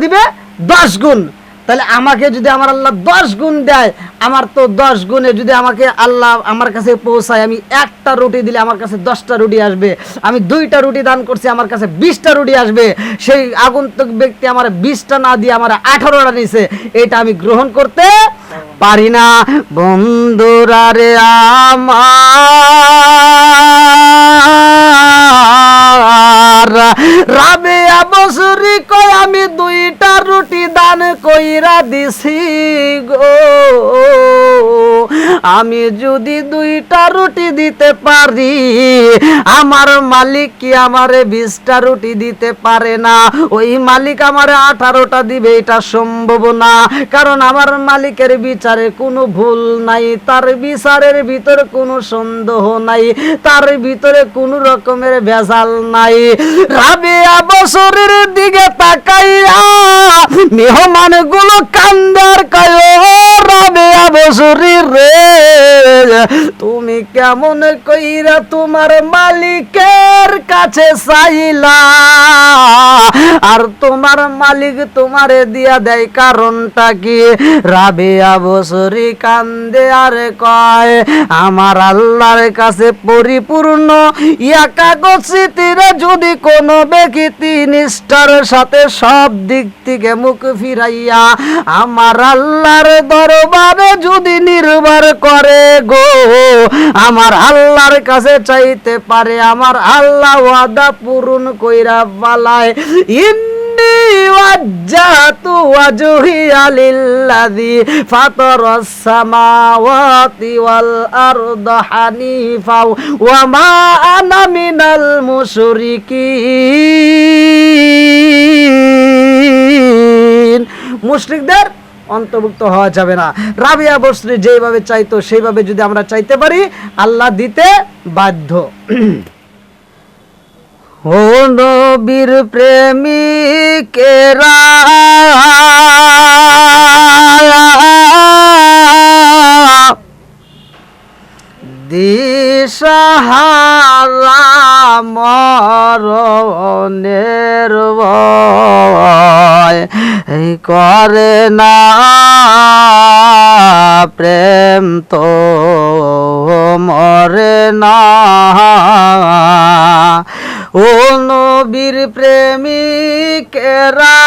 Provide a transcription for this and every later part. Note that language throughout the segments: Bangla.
দিবে 10 গুণ। তাহলে আমাকে যদি আমার আল্লাহ 10 গুণ দেয়, আমার তো 10 গুণে যদি আমাকে আল্লাহ আমার কাছে পৌঁছায়, আমি একটা রুটি দিলে আমার কাছে 10টা রুটি আসবে, আমি 2টা রুটি দান করছি আমার কাছে 20টা রুটি আসবে। সেই আগন্তুক ব্যক্তি আমার 20টা না দিয়ে আমার 18টা নিছে, এটা আমি গ্রহণ করতে পারি না। বন্ধুরা রে আমার, রাবেয়া বসরি কয় আমি 2টা রুটি দান কইরা দিছি গো, আমি যদি 2টা রুটি দিতে পারি, আমার মালিক কি আমারে 20টা রুটি দিতে পারে না? ওই মালিক আমারে 18টা দিবে, এটা সম্ভব না। কারণ আমার মালিকের বিচারে কোনো ভুল নাই, তার বিচারের ভিতরে কোনো সন্দেহ নাই, তার ভিতরে কোনো রকমের ভেজাল নাই। রাবেয়া বছরের দিকে তাকাইয়া মেহমান গুলো কান্দার কয়, রাবেয়া বছরি রে, তুমি কেমন কইরা তোমার মালিকের কাছে চাইলা, আর তোমার মালিক তোমারে দিয়া দেয় কারণটা কি? রাবেয়া বছরি কান্দে আর কয়, আমার আল্লাহর কাছে পরিপূর্ণ একাগ্রচিত্তে যদি কোনো ব্যক্তি নিষ্ঠার সাথে সব দিক থেকে মুখ ফিরাইয়া আমার আল্লাহর দরবারে যদি নির্ভর করে গো, আমার আল্লাহর কাছে চাইতে পারে, আমার আল্লাহ ওয়াদা পূরণ কইরা বালায়। ইন্নী ওয়াজ্জাতু ওয়াজহিয়া লিল্লাযী ফাতারাস সামাওয়াতি ওয়াল আরদা হানিফা ওয়া মা আনা মিনাল মুশরিকিন। মুশরিকদের অন্তর্ভুক্ত হওয়া যাবে না। রাবিয়া বসরি যেভাবে চাইতো সেইভাবে যদি আমরা চাইতে পারি, আল্লাহ দিতে বাধ্য। ও নবীর প্রেমিকেরা, দিশাহারা মরণের ভয় করে না, প্রেম তো মরে না। ও নবীর প্রেমিকেরা,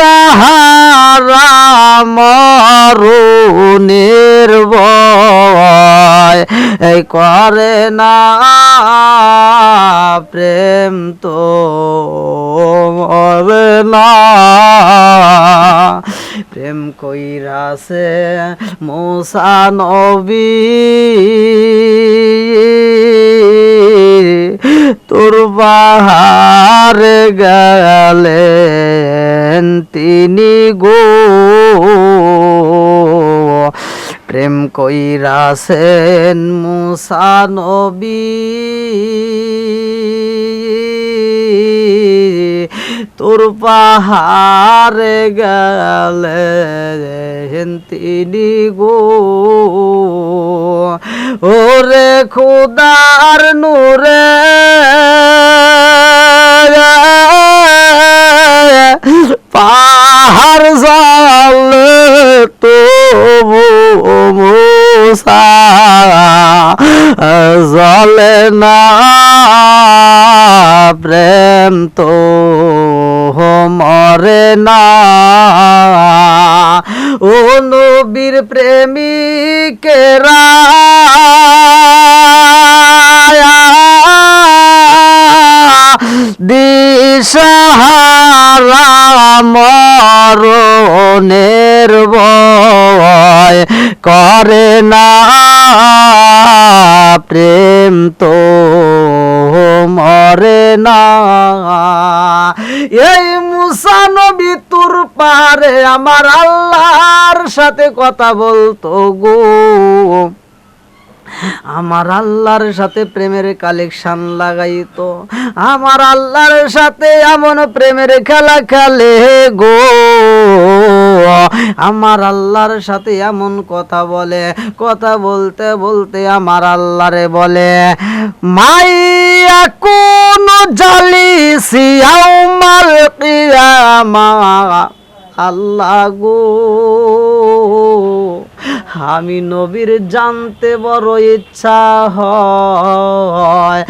দিশাহারা মরণের ভয় করে না, প্রেম তো মরে না। প্রেম কইরাছে মুসা নবী, তোর বাহারে গেলেন তিনি গো, প্রেম কইরাছেন মুসা নবী, তোর পাহাড়ে গেলেন তিনি গো। ওরে খোদার নূরে পাহাড় জালে তবু মুসা জলে না, প্রেম তো মরে না। ও নবীর প্রেমিকেরা, দিশাহারা মরণের ভয় করে না, প্রেম তো মরে না। এই মুসা নবী তুর পারে আমার আল্লাহর সাথে কথা বলতো গো। আমার আল্লাহর সাথে প্রেমের কালেকশন লাগাইতো, আমার আল্লাহর সাথে এমন প্রেমের খেলা খেলে গো, আমার আল্লাহর সাথে এমন কথা বলে, কথা বলতে বলতে আমার আল্লাহরে বলে, মাইয়া কোন জালিসি ইয়াউমাল কিয়ামা, আল্লাহ গো আমি নবীর জানতে বড় ইচ্ছা হয়,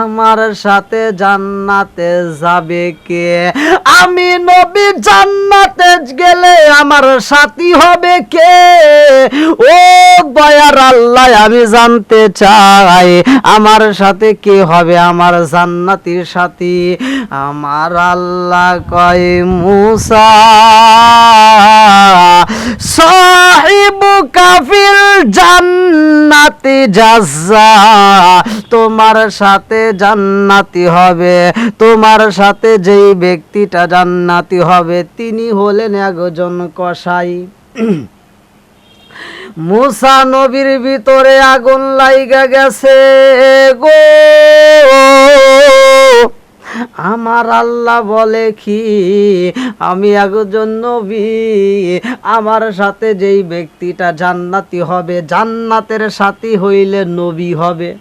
আমার সাথে জান্নাতে যাবে কে? আমি নবী জান্নাতে গেলে আমার সাথী হবে কে? ও দয়ার আল্লাহ আমি জানতে চাই আমার সাথে কে হবে আমার জান্নাতীর সাথী? আমার আল্লাহ কয়, মুসা সাহিবুকা ফিল জান্নাতি জাযা, তোমার সাথে জান্নাতি হবে, তোমার সাথে যেই ব্যক্তিটা জান্নাতি হবে তিনি হলেন একজন কসাই। মুসা নবীর ভিতরে আগুন লাইগা গেছে গো, আমার আল্লাহ বলে কি আমি একজন নবী, আমার সাথে যেই ব্যক্তিটা জান্নাতি হবে, জান্নাতের সাথী হইলে নবী হবে।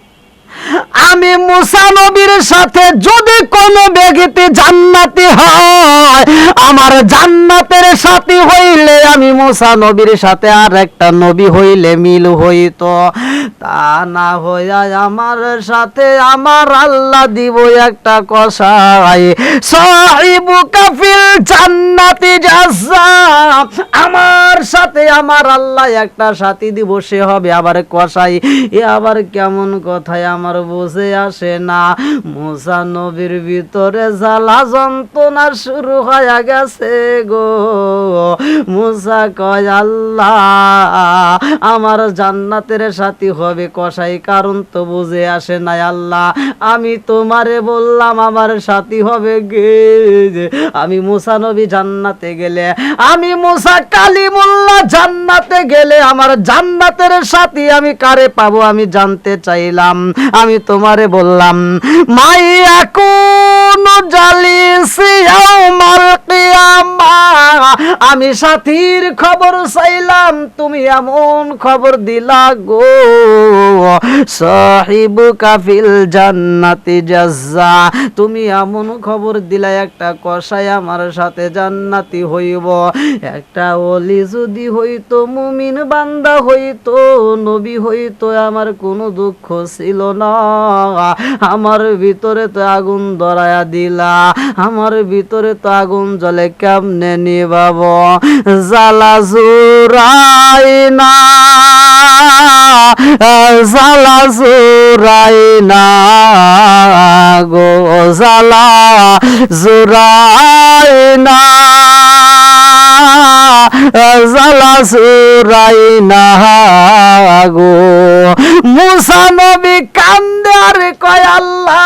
আমি মুসা নবীর সাথে যদি কোনো ব্যক্তি জান্নাতি হয়, আমার জান্নাতের সাথী হইলে আমি মুসা নবীর সাথে আর একটা নবী হইলে মিল হইতো। তা না হইয়া আমার সাথে আমার আল্লাহ দিব একটা কসাই, সাহিবুকা ফিল জান্নাতি জাযা, আমার সাথে আমার আল্লাহ একটা সাথী দিব, সে হবে আবার কসাই। এ আবার কেমন কথায় আমার বুঝে আসে না। মুসা নবীর ভিতরে জ্বালা যন্ত্রণা শুরু হয়ে গেছে গো। মুসা কয়, আল্লাহ আমার জান্নাতের সাথী হবে কসাই, কারণ তো বুঝে আসে না। আল্লাহ আমি তোমারে বললাম আমার সাথী হবে গে, আমি মুসা নবী জান্নাতে গেলে, আমি মুসা কালিমুল্লাহ জান্নাতে গেলে আমার জান্নাতের সাথী আমি কারে পাবো আমি জানতে চাইলাম। আমি তোমারে বললাম মাইয়া কোন জালিসি ইয়াউমাল কিয়ামা, আমি সাথীর খবর চাইলাম, তুমি এমন খবর দিলা গো, সাহিবুকা ফিল জান্নাতি জাযা, তুমি এমন খবর দিলা একটা কসাই আমার সাথে জান্নাতি হইব। একটা ওলি যদি হইতো, মুমিন বান্দা হইতো, নবী হইতো, আমার কোনো দুঃখ ছিল না। আমার ভিতরে তো আগুন ধরায়া দিলা, আমার ভিতরে তো আগুন জ্বলে, কেমনে নিবাব? জ্বালা জুরাই না, জ্বালা জুরাই না গো, জ্বালা জুরাই না, জ্বালা জুরাই না গো। মুসা নবী কান্দে আর কয়, আল্লাহ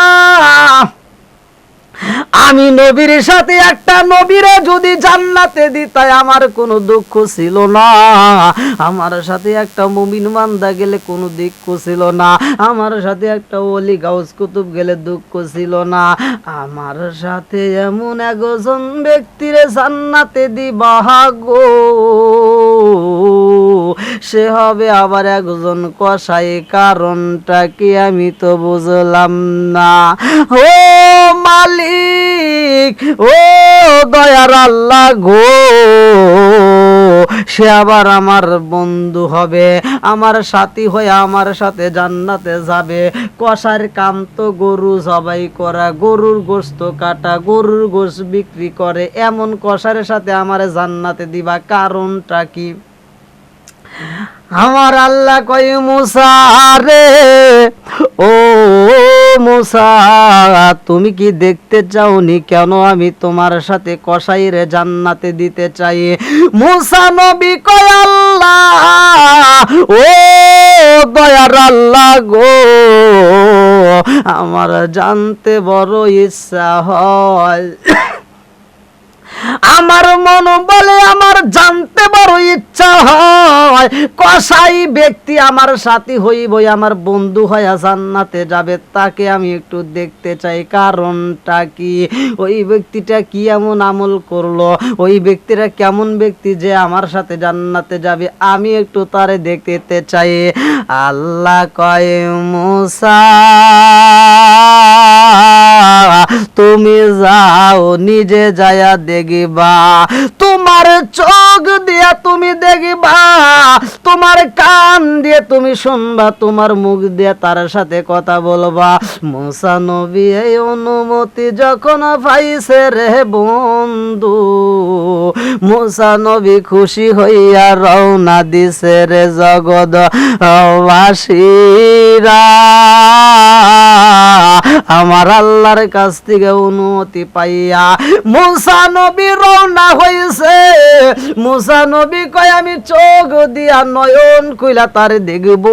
আমি নবীর সাথে একটা নবীরে যদি জান্নাতে দিতাই আমার কোনো দুঃখ ছিল না, আমার সাথে একটা মুমিন বান্দা গেলে কোনো দুঃখ ছিল না, আমার সাথে একটা ওলি গাউস কুতুব গেলে দুঃখ ছিল না, আমার সাথে এমন একজন ব্যক্তিরে জান্নাতে দিবা গো, সে হবে আবার একজন কসাই, কারণটা কি আমি তো বুঝলাম না। ও মালিক, ও দয়ার আল্লাহ গো, সে আবার আমার বন্ধু হবে, আমার সাথী হয়ে আমার সাথে জান্নাতে যাবে। কসার কাম তো গরু জবাই করা, গরুর গোশত কাটা, গরুর গোশত বিক্রি করে, এমন কসার সাথে আমার জান্নাতে দিবা, কারণটা কি? আমার আল্লাহ কয়, মুসা রে, ও মুসা তুমি কি দেখতে চাওনি কেন আমি তোমার সাথে কসাইরে জান্নাতে দিতে চাই? মুসা নবী কয়, আল্লাহ ও দয়ার আল্লাহ গো, আমার জানতে বড় ইচ্ছা হয়, আমার মন বলে, আমার জানতে বড় ইচ্ছা হয়, কসাই ব্যক্তি আমার সাথী হইবই, আমার বন্ধু হইয়া জান্নাতে যাবে, তাকে আমি একটু দেখতে চাই। কারণটা কি? ওই ব্যক্তিটা কি এমন আমল করলো, ওই ব্যক্তিটা কেমন ব্যক্তি যে আমার সাথে জান্নাতে যাবে, আমি একটু তারে দেখতে চাই। আল্লাহ কয়, মুসা তুমি যাও, নিজে যায়া দেখবা, তোমার চোখ দিয়ে তুমি দেখবা, তোমার কান দিয়ে তুমি শুনবা, তোমার মুখ দিয়ে তার সাথে কথা বলবা। মুসা নবী এই অনুমতি যখন পাইছে রে বন্ধু, মুসা নবী খুশি হইয়া রওনা দিছে রে জগৎ বাসীরা। আমার আল্লাহর কাছ থেকে অনুমতি পাইয়া মুসা নবী রওনা হইছে। মুসা নবী কয়, আমি চোখ দিয়া নয়ন কইলা তারে দেখবো,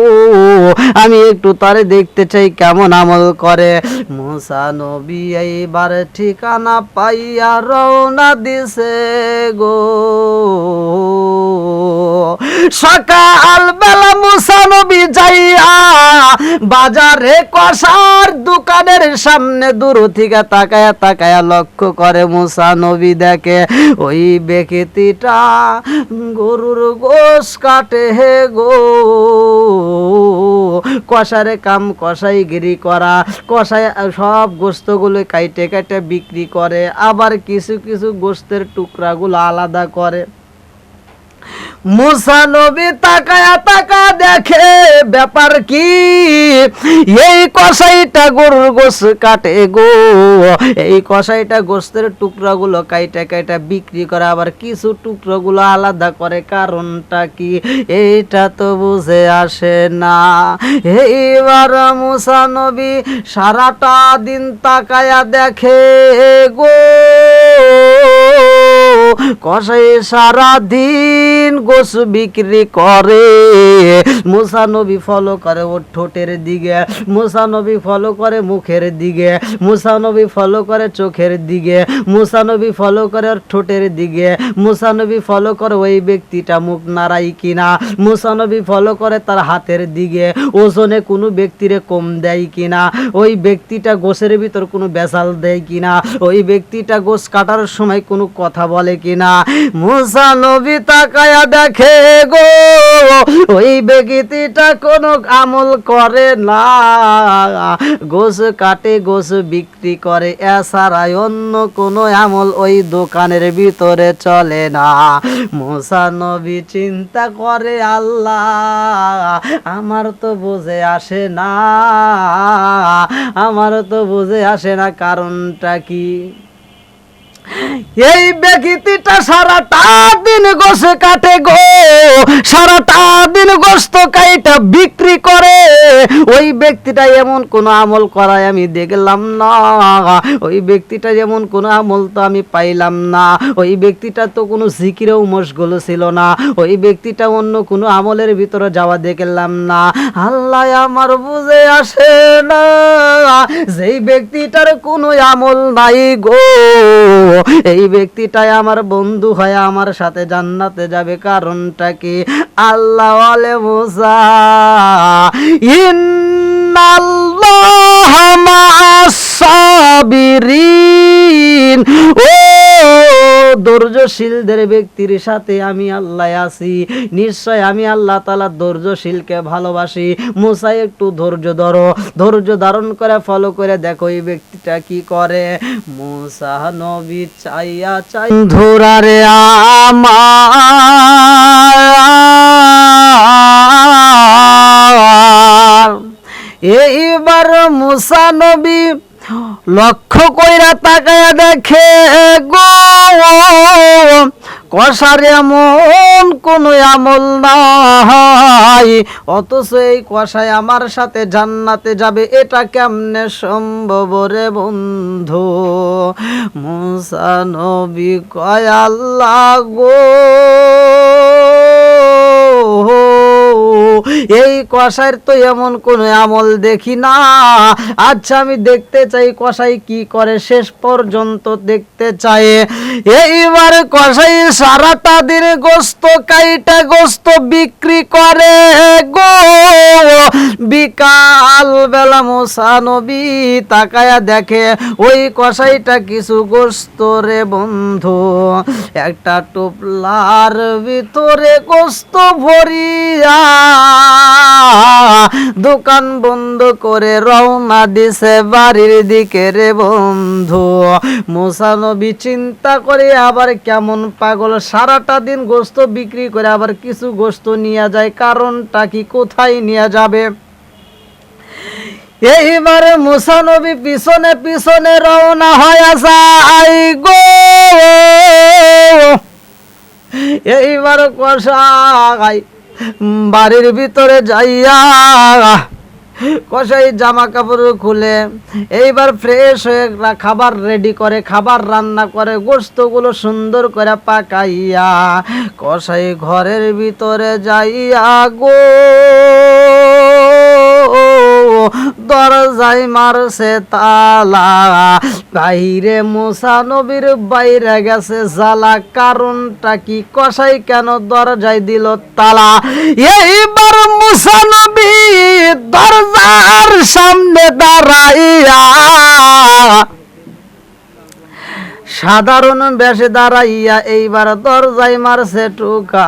আমি একটু তারে দেখতে চাই কেমন আমল করে। মুসা নবী এইবার ঠিকানা পাইয়া রওনা দিছে গো। সকাল বেলা মুসা নবী যাইয়া বাজারে কসার দোকানের সামনে দূর থেকে তাকায়া তাকায়া লক্ষ্য করে, মুসা নবী দেখে ওই ব্যক্তিটা গরুর গোশ কাটে হে গো। কসারে কাম কসাইগিরি করা, কসাই সব গোস্তগুলো কাইটে কাইটে বিক্রি করে, আবার কিছু কিছু গোস্তের টুকরাগুলো আলাদা করে। মুসা নবী তাকায়া তাকা দেখে ব্যাপার কি, এই কসাইটা গরুর গোশ কাটে গো, এই কসাইটা গোস্তের টুকরাগুলো কাইটা কাইটা বিক্রি করে, আবার কিছু টুকরাগুলো আলাদা করে। কারণটা কি এইটা তো বুঝে আসে না। এইবার মুসা নবী সারাটা দিন তাকায়া দেখে গো, কসাই সারা দিন গোশ বিক্রি করে। মুসা নবী ফলো করে ওর ঠোঁটের দিকে, মুসা নবী ফলো করে মুখের দিকে, মুসা নবী ফলো করে চোখের দিকে, মুসা নবী ফলো করে ওর ঠোঁটের দিকে, মুসা নবী ফলো করে ওই ব্যক্তিটা মুখ নাড়াই কিনা, মুসা নবী ফলো করে তার হাতের দিকে, ওজনে কোনো ব্যক্তিরে কম দেয় কিনা, ওই ব্যক্তিটা গোশের ভিতর কোনো বেসাল দেয় কিনা, ওই ব্যক্তিটা গোশ কাটার সময় কোনো কথা বলে কিনা। মুসা নবী তাকায়া দেখে গো, ওই ব্যক্তিটা কোনো আমল করে না, গোশ কাটে গোশ বিক্রি করে, এছাড়া অন্য কোনো আমল ওই দোকানের ভিতরে চলে না। মুসা নবী চিন্তা করে, আল্লাহ আমার তো বুঝে আসে না, আমার তো বুঝে আসে না কারণটা কি। এই ব্যক্তিটা সারাটা দিন গোশ কাটে গো, সারাটা দিন গোশত কাইটা বিক্রি করে, ওই ব্যক্তিটা এমন কোন আমল করায় আমি দেখলাম না, ওই ব্যক্তিটা এমন কোন আমল তো আমি পাইলাম না, ওই ব্যক্তিটা তো কোনো জিকিরেও মশগুল ছিল না, ওই ব্যক্তিটা অন্য কোনো আমলের ভিতরে যাওয়া দেখলাম না। আল্লাহ আমার বুঝে আসে না, যেই ব্যক্তিটার কোনো আমল নাই গো, এই ব্যক্তিটাই আমার বন্ধু হয়, আমার সাথে জান্নাতে যাবে। কারণটা কি? আল্লাহ বলে, মুসা ইন্নাল্লাহা মা'আস সাবিরিন, ও ধৈর্যশীলদের ব্যক্তির সাথে আমি আল্লাহ আছি, নিশ্চয় আমি আল্লাহ তাআলা ধৈর্যশীলকে ভালোবাসি। মুসা একটু ধৈর্য ধরো, ধৈর্য ধারণ করে ফলো করে দেখো এই ব্যক্তিটা কি করে। মুসা নবী চাইয়া চাই ধরারে আমার, এইবার মুসা নবী লক্ষ্য কইরা তাকায়া দেখে গো, কসার এমন কোন আমল নাই, অথচ এই কসাই আমার সাথে জান্নাতে যাবে, এটা কেমনে সম্ভব রে বন্ধু? মুসা নবী কয়, আল্লাহ গো এই কসাইয়ের তো এমন কোনো আমল দেখি না। আচ্ছা আমি দেখতে চাই কসাই কি করে, শেষ পর্যন্ত দেখতে চাই। এইবার কসাই সারাটা দিন গোস্ত কাইটা গোস্ত বিক্রি করে গো। বিকাল বেলা মুসা নবী তাকায়া দেখে ওই কসাইটা কিছু গোস্ত রে বন্ধু একটা টোপলার ভিতরে গোস্ত ভরিয়া দোকান বন্ধ করে রওনা দিছে বাড়ির দিকে রে বন্ধু। মুসা নবী চিন্তা করে আবার কেমন পাগল, সারাটা দিন গোস্ত বিক্রি করে আবার কিছু গোস্ত নিয়ে যায়, কারণটা কি, কোথায় নিয়ে যাবে? এইবার মুসা নবী পিছনে পিছনে রওনা হয়ে যায় গো। এইবার কসাই বাড়ির ভিতরে যাইয়া কসাই জামা কাপড় খুলে এইবার ফ্রেশ হয়ে খাবার রেডি করে, খাবার রান্না করে, গোস্তগুলো সুন্দর করে পাকাইয়া কসাই ঘরের ভিতরে যাইয়া গো দরজায় মারছে তালা। বাইরে মুসা নবীর বাইরে গেছে জ্বালা, কারণটা কি, কসাই কেন দরজায় দিল তালা? এইবার মুসা নবী দরজার সামনে দাঁড়াইয়া সাধারণ বেশে দাঁড়াইয়া এইবার দরজায় মারছে টুকা।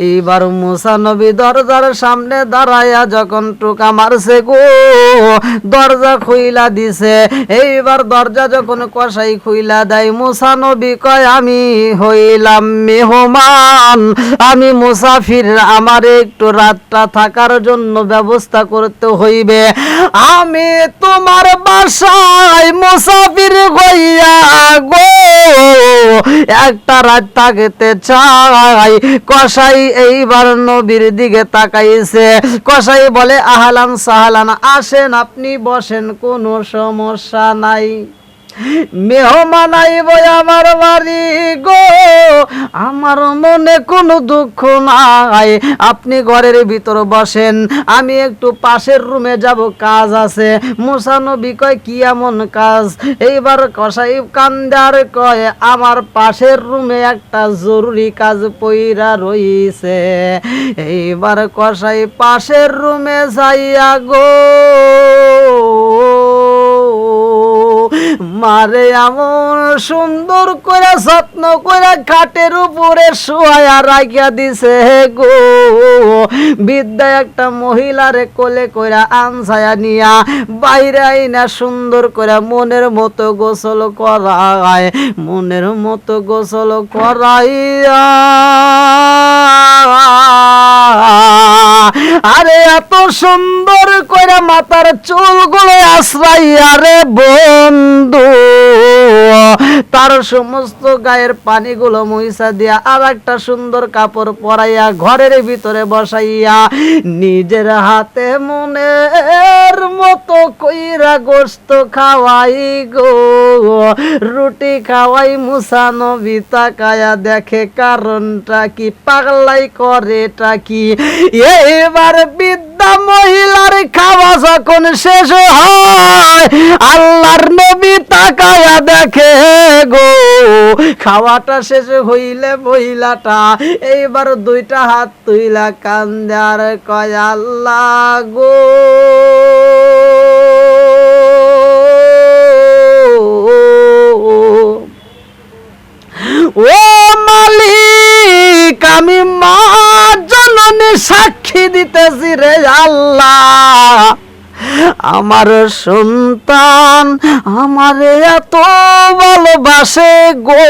এইবার মুসা নবী দরজার সামনে দাঁড়াইয়া যখন টুকা মারছে গো দরজা খুইলা দিছে। এইবার দরজা যখন কসাই খুইলা দেয় মুসা নবী কয় আমি হইলাম মেহমান, আমি মুসাফির, আমার একটু রাতটা থাকার জন্য ব্যবস্থা করতে হইবে। আমি তোমার বাসায় মুসাফির হইয়া গো একটা রাত থাকতে চাই। কসাই এইবার নবীর দিকে তাকাইছে। কসাই বলে আহলান সাহলান, আসেন আপনি বসেন, কোনো সমস্যা নাই, মেহমান আইব আমার বাড়ি গো, আমার মনে কোনো দুঃখ নাই, আপনি ঘরের ভিতর বসেন, আমি একটু পাশের রুমে যাব, কাজ আছে। মুসা নবী কয় কি এমন কাজ? এইবার কসাই কান্দার কয় আমার পাশের রুমে একটা জরুরি কাজ পইরা রইছে। এইবার কসাই পাশের রুমে যাইয়া গো মারে এমন সুন্দর করে যত্ন করে খাটের উপরে শোয়া রাখিয়া দিছে গো। বিদ্যা একটা মহিলারে কোলে কইরা আনছায়া নিয়া বাইরে আইনা সুন্দর করে মনের মতো গোসল করায়, মনের মতো গোসল করাইয়া আরে এত সুন্দর করে মাথার চুলগুলো আশ্রাইয়া রে বন্ধু তার সমস্ত গায়ের পানিগুলো মুইসা দিয়া আর একটা সুন্দর কাপড় পরাইয়া ঘরের ভিতরে বসাইয়া নিজের হাতে মনের মতো কইরা গোস্ত খাওয়াই গো, রুটি খাওয়াই। মুসা নবী তাকায়া দেখে কারণটা কি, পাগলাই করেটা কি? এবার বৃদ্ধা মহিলার খাওয়া যখন শেষ হয় আল্লাহর নবী তাকায়া দেখে গো খাওয়াটা শেষ হইলে মহিলাটা এইবার দুইটা হাত তুইলা কান্দে আর কয় আল্লাহ গো ও মালিক, আমি মা জননী সাক্ষী দিতেছি রে আল্লাহ, আমার সন্তান আমারে এত ভালোবাসে গো,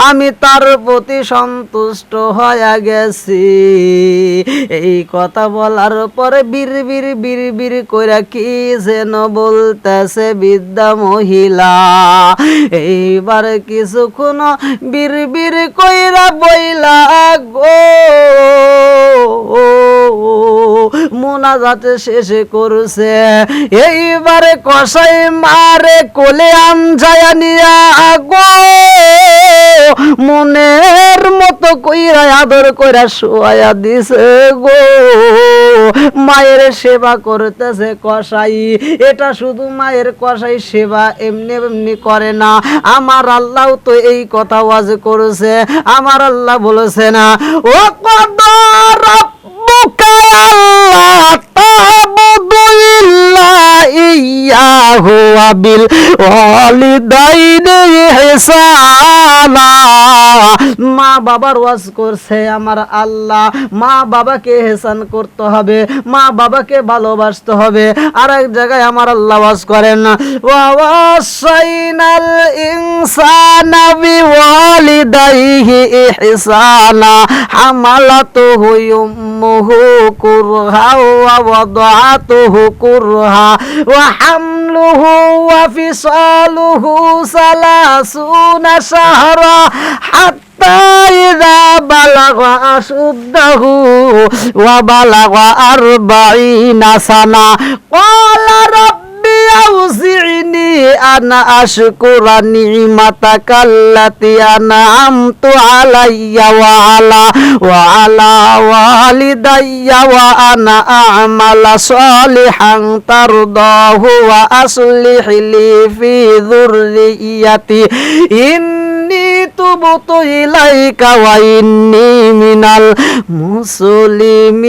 আমি তার প্রতি সন্তুষ্ট হয়ে গেছি। এই কথা বলার পরে বিড়বিড় বিড়বিড় কইরা কি যেন বলতেছে বৃদ্ধা মহিলা। এইবার কিছুক্ষণ বিড়বিড় কইরা বইলা গো মোনাজাতে শেষ করছে। এইবারে কসাই মারে কোলে আনজায়া নিয়া গো মনের মতো কইরা আদর কইরা শোয়া দিছে গো। মায়ের সেবা করতেছে কসাই। এটা শুধু মায়ের কসাই সেবা এমনি এমনি করে না, আমার আল্লাহ তো এই কথা ওয়াজ করেছে। আমার আল্লাহ বলেছে না, ও কদর রব্বুকা আল্লাহ তা'বুদু ইল্লা ইয়াহু ওয়া বিল ওয়ালিদাইনি ইহসানা। মা বাবার ওয়াজ করছে আমার আল্লাহ। মা বাবাকে ইহসান করতে হবে, মা বাবাকে ভালোবাসতে হবে। আর এক জায়গায় আমার আল্লাহ ওয়াজ করেন, ওয়া ওয়াসাইনাল ইনসানা বিওয়ালিদাইহি ইহসানা হামালাতুহু উম্মুহু কুরহা ওয়া ওয়াদাআতুহু কুরহা ওয়া হামলুহু ওয়া ফিসালুহু সালাসুনা শাহরা হাত্তা ইযা বালাগা আশুদ্দাহু ওয়া বালাগা 40 সানা ক্বালা রাব্বি আউজি'নি আন আশকুরা নি'মাতাকাল্লাতী আন'আমতু আলাইয়া ওয়া আলা ওয়ালিদাইয়া ওয়া আনা আ'মালা সালিহান তারদাহু ওয়া আসলিহ লি ফি যুররিয়্যাতি ইন্নী তুবতু ইলাইকা ওয়া ইন্নী মিনাল মুসলিমিন।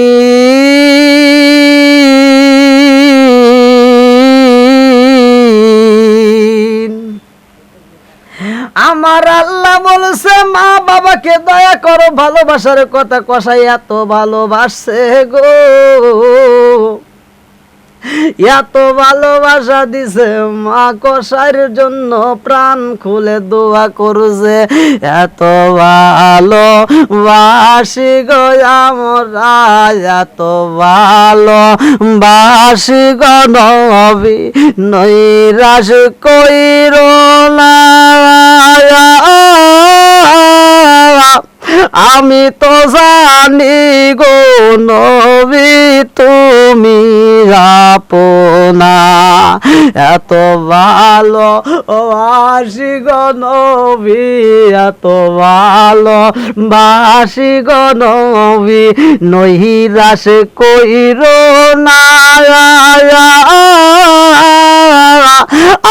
আমার আল্লাহ বলছে মা বাবাকে দয়া করো, ভালোবাসার কথা কসাই এত ভালোবাসছে গো, এত ভালোবাসা দিছে। মা কসাইয়ের জন্য প্রাণ খুলে দোয়া করছে। এত ভালোবাসি গো আমরা, এত ভালোবাসি গো নবী নৈরাশ কইরো না। আমি তো জানি গো নবী তুমি আপনা, এত ভালো বাসি গো নবী, এত ভালো বাসি গো নবী নৈরাশ কইরো না।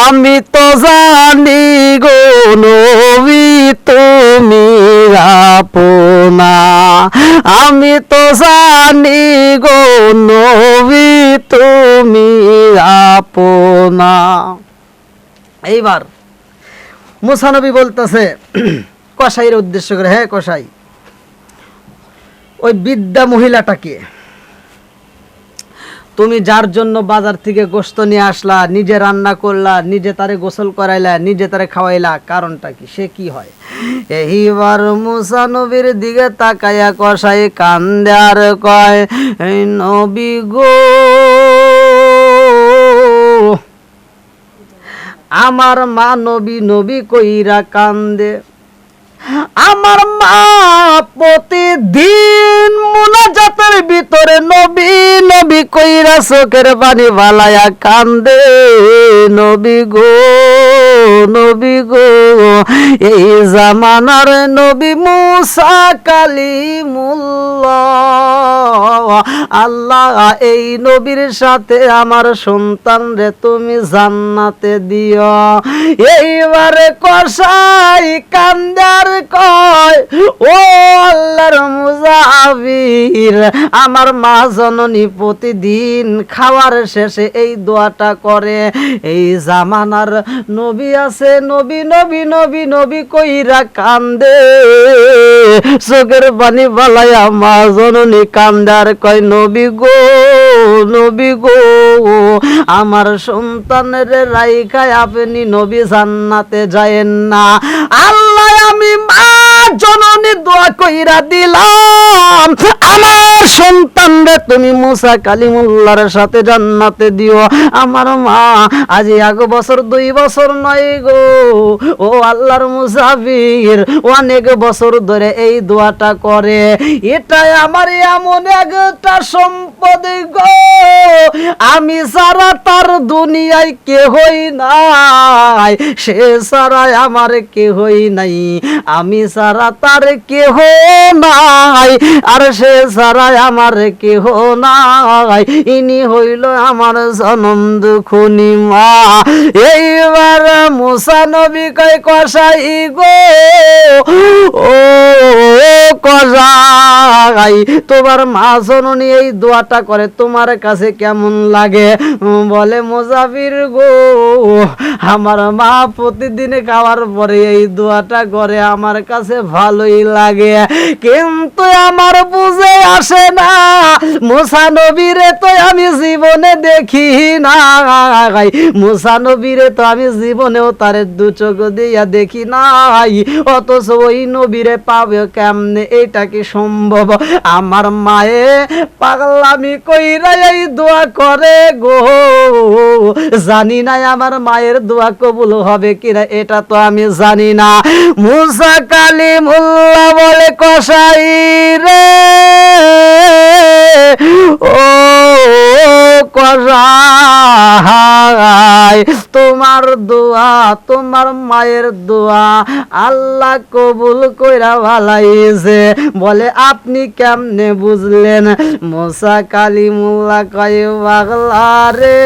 আমি তো জানি গো নবী তুমি আপনা, আমি তো জানি গো নবী তুমি আপনা। এইবার মুসা নবী বলতেছে কসাইয়ের উদ্দেশ্য করে, হ্যাঁ কসাই, ওই বৃদ্ধা মহিলাটাকে তুমি যার জন্য বাজার থেকে গোশত নিয়ে আসলা, নিজে রান্না করলা, নিজে তারে গোসল করাইলা, নিজে তারে খাওয়াইলা, কারণটা কি, সে কি হয়? এইবার মুসা নবীর দিকে তাকাইয়া কসাই কান্দে আর কয়, এই নবী গো আমার মা নবী নবী কইরা কান্দে। আমার মা প্রতিদিন মুনাজাতের ভিতরে নবী নবী কইরা চোখের পানি বালায়া কান্দে। নবী গো নবী গো, এই জামানার নবী মুসা কালিমুল্লাহ, আল্লাহ এই নবীর সাথে আমার সন্তান রে তুমি জান্নাতে দিও। এইবারে কসাই কান্দার কয়, ও আল্লাহর মুজাহির, আমার মা জননী প্রতিদিন খাওয়ার শেষে এই দোয়াটা করে। এই জামানার নবী আছে, নবী নবী নবী নবী কইরা কান্দে, চোখের পানি বালায়া মা জননী কান্দার কয়, নবী গো নবী গো, আমার সন্তানের রাইখায় আপনি নবী জান্নাতে যায়েন না। আল্লাহ আমি মা জননী দোয়া কইরা দিলাম, আমার সন্তানরে তুমি মুসা কালিমুল্লাহর সাথে জান্নাতে দিও। আমার মা আজ 1 বছর 2 বছর নয় গো, ও আল্লাহর মুসাফির অনেক বছর ধরে এই দোয়াটা করে। এটাই আমার এমন একটা সম্পদ গো, আমি ছাড়া তার দুনিয়ায় কেহই নাই, সে ছাড়া আমার কেহই নাই, আমি ছাড়া তার কেহ নাই, আর সে ছাড়া আমার কেহ নাই, ইনি হইল আমার জনম দুঃখনি মা। এইবার মুসা নবী কয় কসাই গো, ও কসাই তোমার মা জননী এই দোয়াটা করে তোমার কাছে কেমন লাগে? বলে মুসাফির গো, আমার মা প্রতিদিন খাওয়ার পরে এই দোয়াটা করে, আমার কাছে ভালোই লাগে, কিন্তু আমার বুঝে আসে না মুসা নবীরে তো আমি জীবনে দেখি না, মুসা নবীরে তো আমি জীবনেও তার 2 চোখ দিয়া দেখি নাই, অথচ ওই নবীরে পাবে কেমনে? এটা কি সম্ভব? আমার মায়ে পাগলামি কইরা এই দোয়া করে গো, জানি না আমার মায়ের দোয়া কবুল হবে কিনা, এটা তো আমি জানি না। মুসা কালিমুল্লাহ বলে কসাই রে, ও কসাই তোমার দোয়া, তোমার মায়ের দোয়া আল্লাহ কবুল কইরা ভালাইছে। বলে আপনি কেমনে বুঝলেন? মুসা কালিমুল্লাহ কয় পাগলা রে,